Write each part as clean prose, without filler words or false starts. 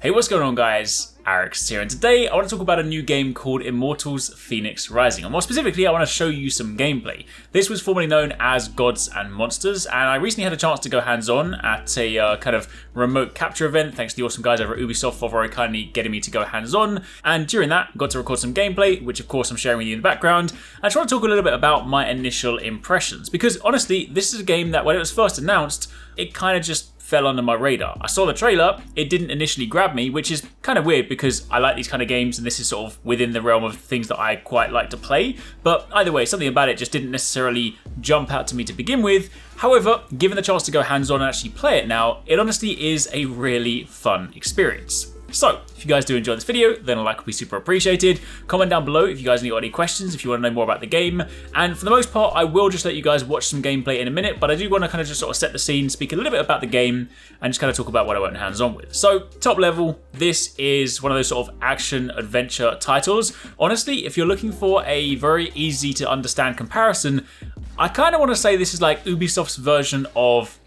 Hey, what's going on guys? Arekkz here, and today I want to talk about a new game called Immortals Fenyx Rising, and more specifically I want to show you some gameplay. This was formerly known as Gods and Monsters, and I recently had a chance to go hands-on at a kind of remote capture event, thanks to the awesome guys over at Ubisoft for very kindly getting me to go hands-on, and during that got to record some gameplay, which of course I'm sharing with you in the background. I just want to talk a little bit about my initial impressions, because honestly this is a game that when it was first announced, it kind of just fell under my radar. I saw the trailer, it didn't initially grab me, which is kind of weird because I like these kind of games and this is sort of within the realm of things that I quite like to play, but either way, something about it just didn't necessarily jump out to me to begin with. However, given the chance to go hands-on and actually play it now, it honestly is a really fun experience. So, if you guys do enjoy this video, then a like would be super appreciated. Comment down below if you guys got any questions, if you want to know more about the game. And for the most part, I will just let you guys watch some gameplay in a minute, but I do want to kind of just sort of set the scene, speak a little bit about the game, and just kind of talk about what I went hands-on with. So, top level, this is one of those sort of action-adventure titles. Honestly, if you're looking for a very easy to understand comparison, I kind of want to say this is like Ubisoft's version of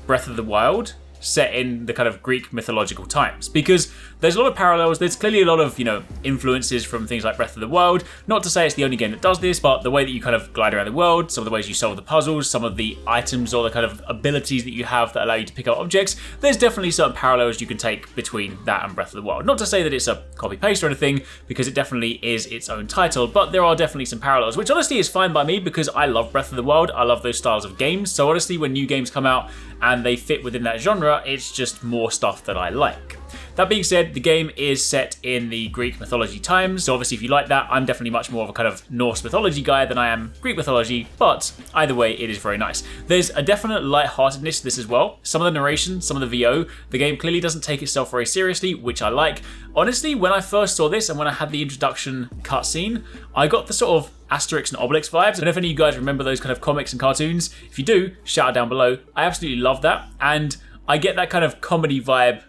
Breath of the Wild, set in the kind of Greek mythological times, because there's a lot of parallels. There's clearly a lot of, influences from things like Breath of the Wild. Not to say it's the only game that does this, but the way that you kind of glide around the world, some of the ways you solve the puzzles, some of the items or the kind of abilities that you have that allow you to pick up objects, there's definitely certain parallels you can take between that and Breath of the Wild. Not to say that it's a copy-paste or anything, because it definitely is its own title, but there are definitely some parallels, which honestly is fine by me because I love Breath of the Wild. I love those styles of games, so honestly when new games come out and they fit within that genre, it's just more stuff that I like. That being said, the game is set in the Greek mythology times, so obviously if you like that, I'm definitely much more of a kind of Norse mythology guy than I am Greek mythology, but either way, it is very nice. There's a definite lightheartedness to this as well. Some of the narration, some of the VO, the game clearly doesn't take itself very seriously, which I like. Honestly, when I first saw this and when I had the introduction cutscene, I got the sort of Asterix and Obelix vibes. I don't know if any of you guys remember those kind of comics and cartoons. If you do, shout out down below. I absolutely love that, and I get that kind of comedy vibe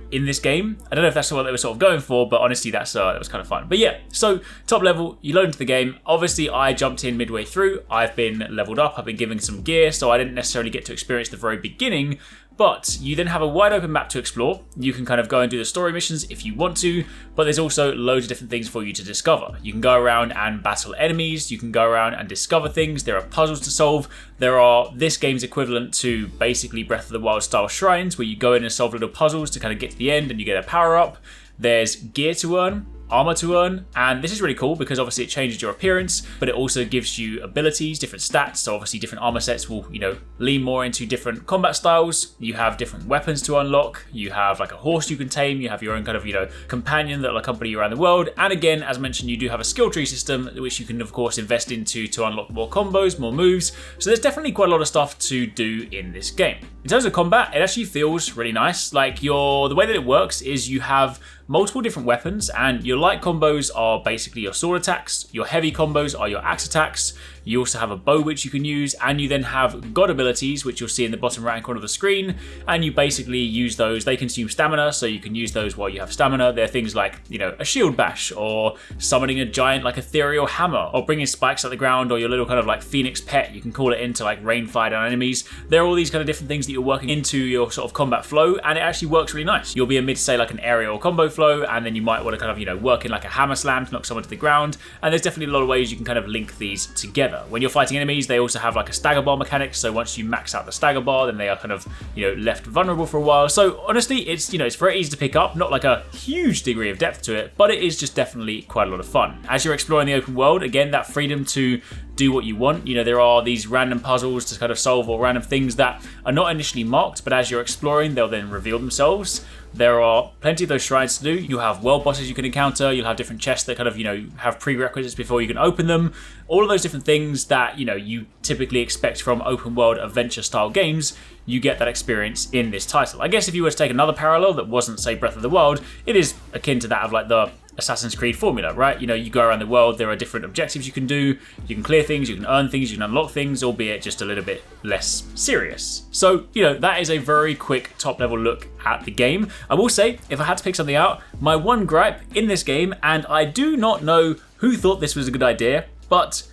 in this game. I don't know if that's what they were sort of going for, but honestly that was kind of fun. But yeah, so top level, you load into the game. Obviously I jumped in midway through. I've been leveled up, I've been given some gear, so I didn't necessarily get to experience the very beginning, but you then have a wide open map to explore. You can kind of go and do the story missions if you want to, but there's also loads of different things for you to discover. You can go around and battle enemies, you can go around and discover things, there are puzzles to solve, there are this game's equivalent to basically Breath of the Wild style shrines where you go in and solve little puzzles to kind of get to the end and you get a power up. There's gear to earn, armor to earn, and this is really cool because obviously it changes your appearance, but it also gives you abilities, different stats. So obviously different armor sets will, lean more into different combat styles. You have different weapons to unlock. You have like a horse you can tame. You have your own kind of, companion that will accompany you around the world. And again, as mentioned, you do have a skill tree system, which you can of course invest into to unlock more combos, more moves. So there's definitely quite a lot of stuff to do in this game. In terms of combat, it actually feels really nice. Like the way that it works is you have multiple different weapons, and your light combos are basically your sword attacks, your heavy combos are your axe attacks, you also have a bow which you can use, and you then have god abilities which you'll see in the bottom right hand corner of the screen, and you basically use those. They consume stamina, so you can use those while you have stamina. They're things like, a shield bash, or summoning a giant like ethereal hammer, or bringing spikes at the ground, or your little kind of like phoenix pet, you can call it, into like rain fire down enemies. There are all these kind of different things that you're working into your sort of combat flow, and it actually works really nice. You'll be amid, say, like an aerial combo flow, and then you might want to kind of, work in like a hammer slam to knock someone to the ground, and there's definitely a lot of ways you can kind of link these together. When you're fighting enemies, they also have like a stagger bar mechanic, so once you max out the stagger bar, then they are kind of, left vulnerable for a while. So honestly, it's, it's very easy to pick up, not like a huge degree of depth to it, but it is just definitely quite a lot of fun. As you're exploring the open world, again, that freedom to do what you want. There are these random puzzles to kind of solve, or random things that are not initially marked, but as you're exploring, they'll then reveal themselves. There are plenty of those shrines to do. You have world bosses you can encounter. You'll have different chests that kind of, have prerequisites before you can open them. All of those different things that, you typically expect from open world adventure style games, you get that experience in this title. I guess if you were to take another parallel that wasn't, say, Breath of the Wild, it is akin to that of like the Assassin's Creed formula, right? You go around the world, there are different objectives you can do, you can clear things, you can earn things, you can unlock things, albeit just a little bit less serious. So, that is a very quick top level look at the game. I will say, if I had to pick something out, my one gripe in this game, and I do not know who thought this was a good idea, but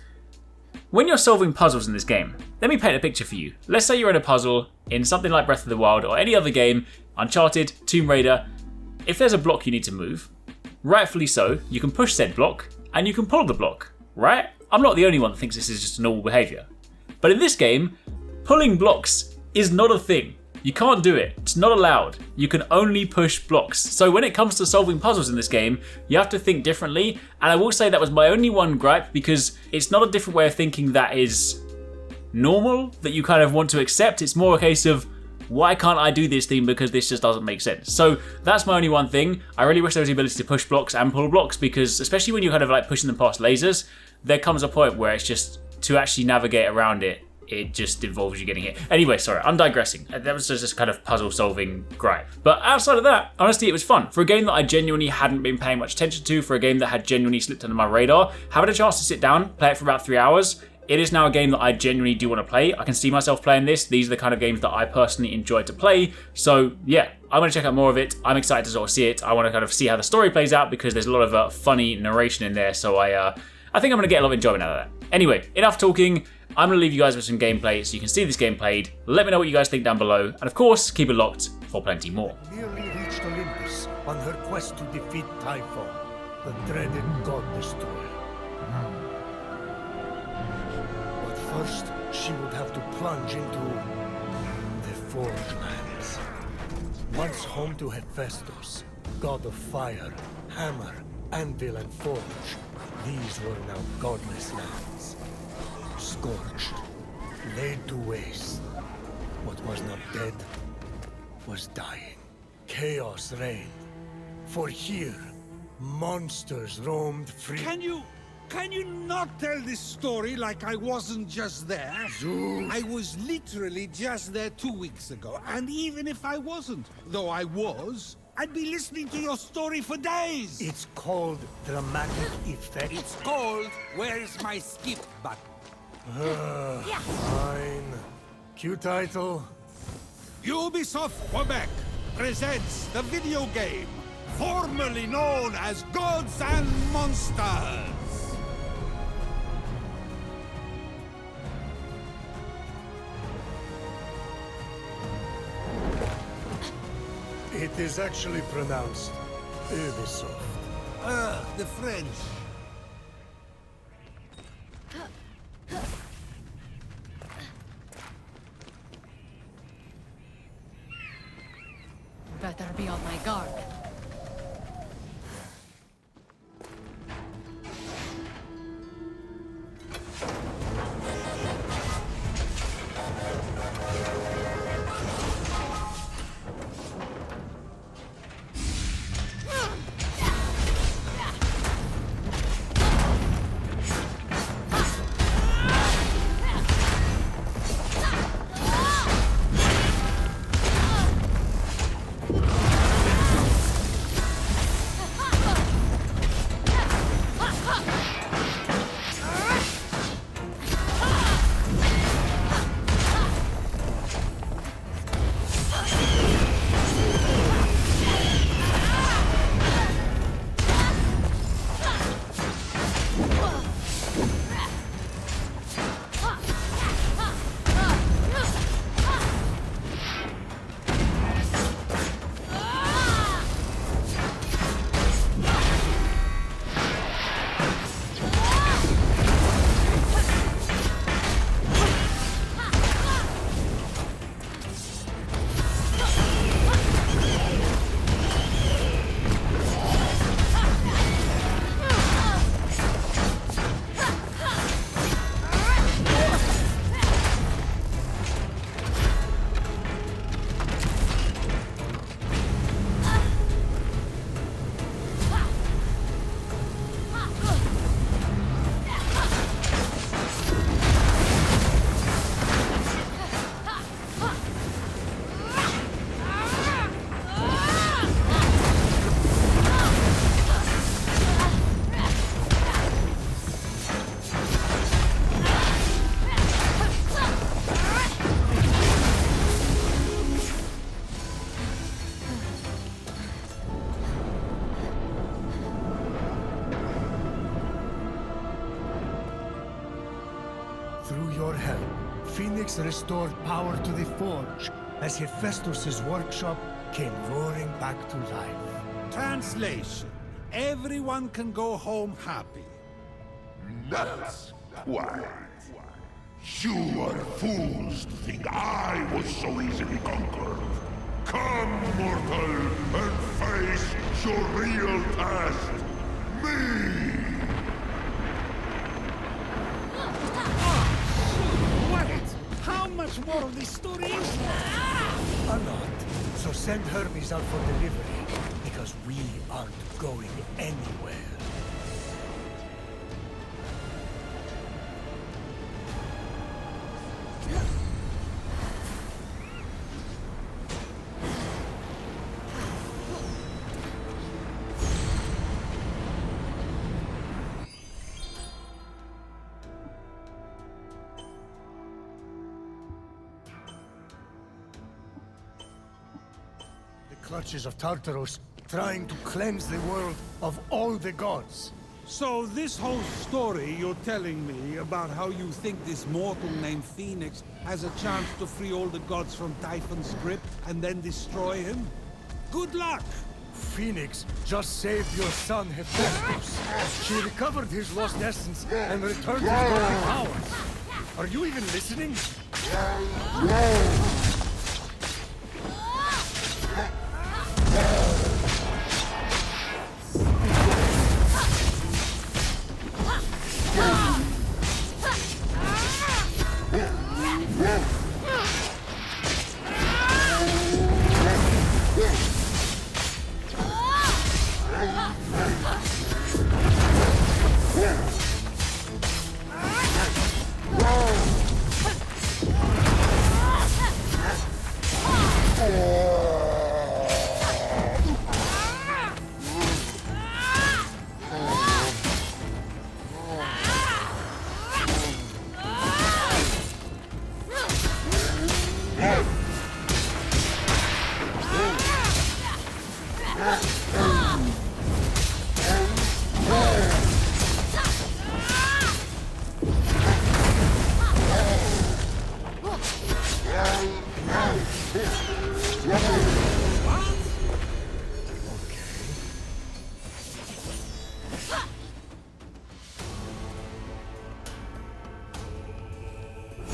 when you're solving puzzles in this game, let me paint a picture for you. Let's say you're in a puzzle in something like Breath of the Wild or any other game, Uncharted, Tomb Raider, if there's a block you need to move, rightfully so, you can push said block and you can pull the block, right? I'm not the only one that thinks this is just a normal behaviour. But in this game, pulling blocks is not a thing. You can't do it. It's not allowed. You can only push blocks. So when it comes to solving puzzles in this game, you have to think differently. And I will say that was my only one gripe, because it's not a different way of thinking that is normal, that you kind of want to accept. It's more a case of, why can't I do this thing, because this just doesn't make sense. So that's my only one thing. I really wish there was the ability to push blocks and pull blocks, because especially when you're kind of like pushing them past lasers, there comes a point where it's just, to actually navigate around it, it just involves you getting hit. Anyway, sorry, I'm digressing. That was just kind of puzzle solving gripe. But outside of that, honestly, it was fun. For a game that I genuinely hadn't been paying much attention to, for a game that had genuinely slipped under my radar, having a chance to sit down, play it for about 3 hours, it is now a game that I genuinely do want to play. I can see myself playing this. These are the kind of games that I personally enjoy to play. So yeah, I want to check out more of it. I'm excited to sort of see it. I want to kind of see how the story plays out, because there's a lot of funny narration in there. So I think I'm going to get a lot of enjoyment out of that. Anyway, enough talking. I'm going to leave you guys with some gameplay so you can see this game played. Let me know what you guys think down below. And of course, keep it locked for plenty more. Nearly reached Olympus on her quest to defeat Typhon, the dreaded god destroyer. But first, she would have to plunge into the Forge Lands. Once home to Hephaestus, god of fire, hammer, anvil, and forge, these were now godless lands. Scorched, laid to waste. What was not dead was dying. Chaos reigned. For here, monsters roamed free. Can you not tell this story like I wasn't just there? Zeus. I was literally just there 2 weeks ago, and even if I wasn't, though I was, I'd be listening to your story for days. It's called dramatic effect. It's called Where's My Skip Button? Fine. Cue title. Ubisoft Quebec presents the video game formerly known as Gods and Monsters. It is actually pronounced Ubisoft. The French. Better be on my guard. Through your help, Fenyx restored power to the Forge as Hephaestus' workshop came roaring back to life. Translation. Everyone can go home happy. That's quite. You are fools to think I was so easily conquered. Come, mortal, and face your real test. Me! Wait! How much more of this story is there? A lot. So send Hermes out for delivery, because we aren't going anywhere. Clutches of Tartaros, trying to cleanse the world of all the gods. So this whole story you're telling me about how you think this mortal named Fenyx has a chance to free all the gods from Typhon's grip and then destroy him? Good luck! Fenyx just saved your son Hephaestus. She recovered his lost essence and returned his golden powers. Are you even listening?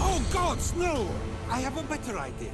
Oh gods, no! I have a better idea.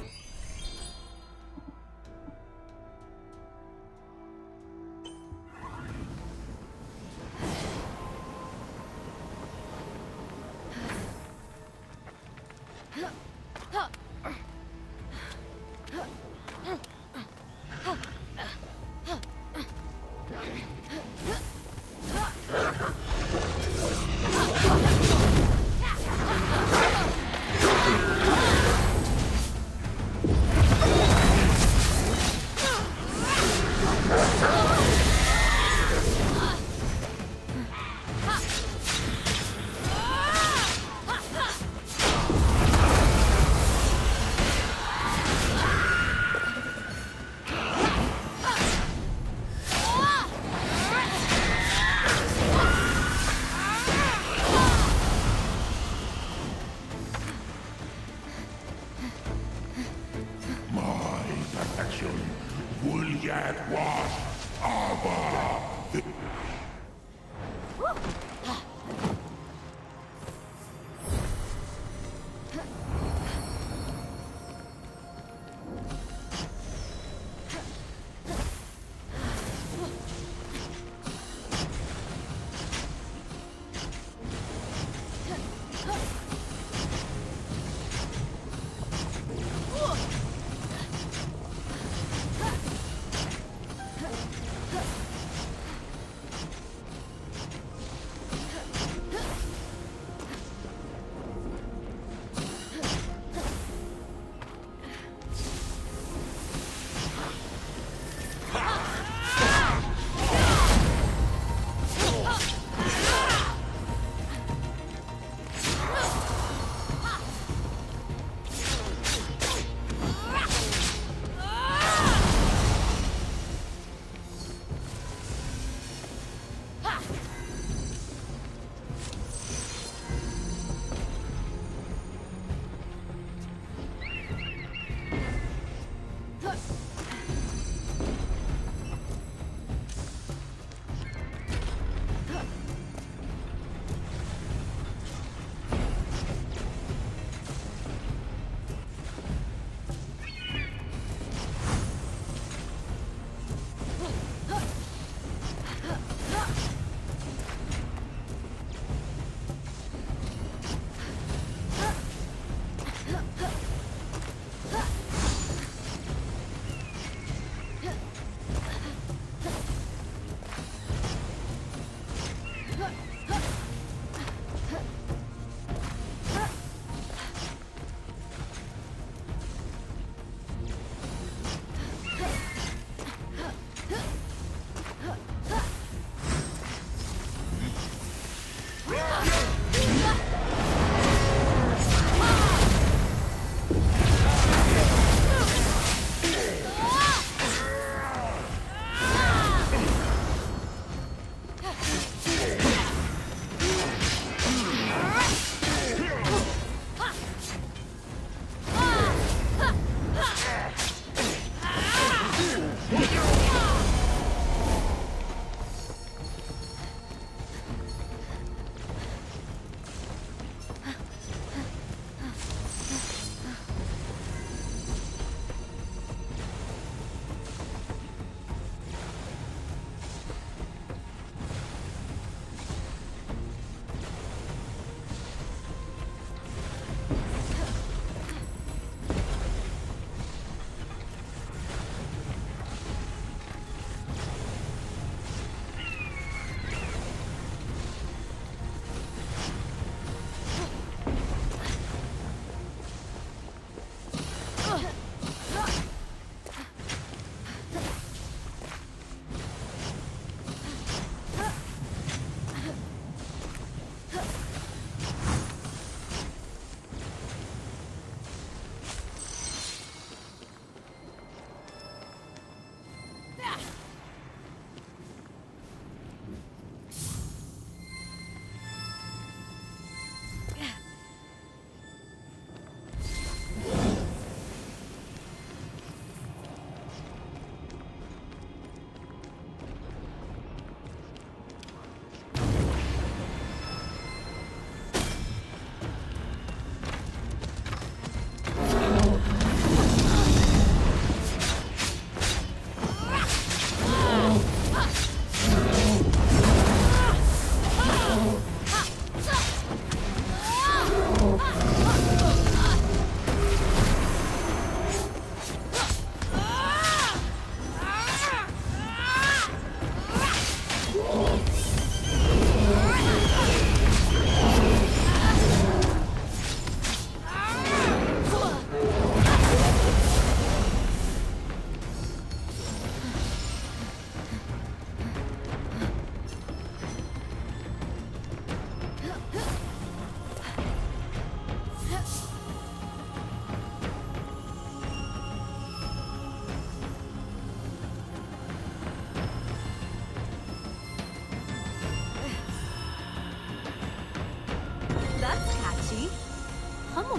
Will yet wash Abba.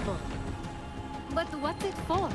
doable. But what's it for?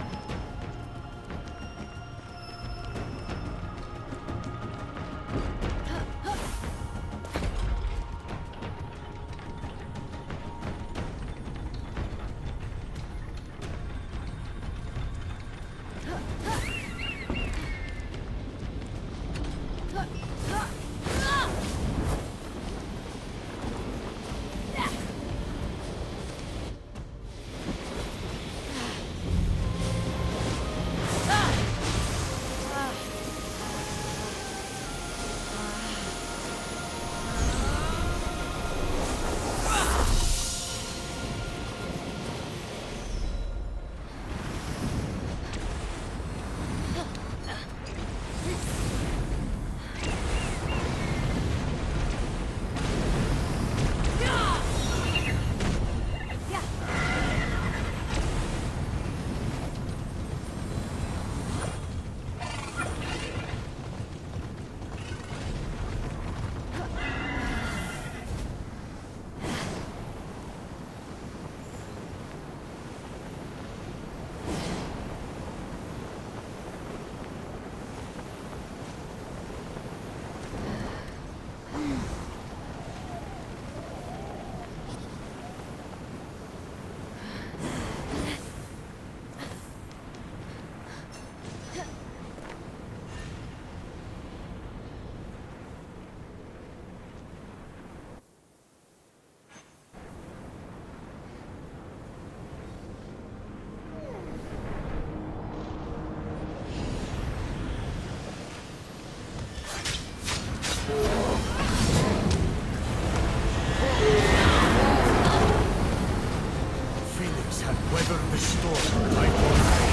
Phoenix had weathered the storm like one.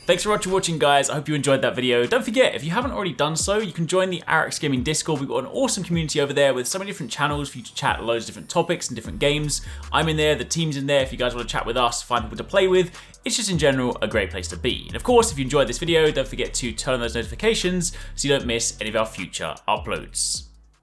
Thanks for watching guys, I hope you enjoyed that video. Don't forget, if you haven't already done so, you can join the Arekkz Gaming Discord. We've got an awesome community over there with so many different channels for you to chat loads of different topics and different games. I'm in there, the team's in there if you guys want to chat with us, find people to play with. It's just in general a great place to be. And of course, if you enjoyed this video, don't forget to turn on those notifications so you don't miss any of our future uploads.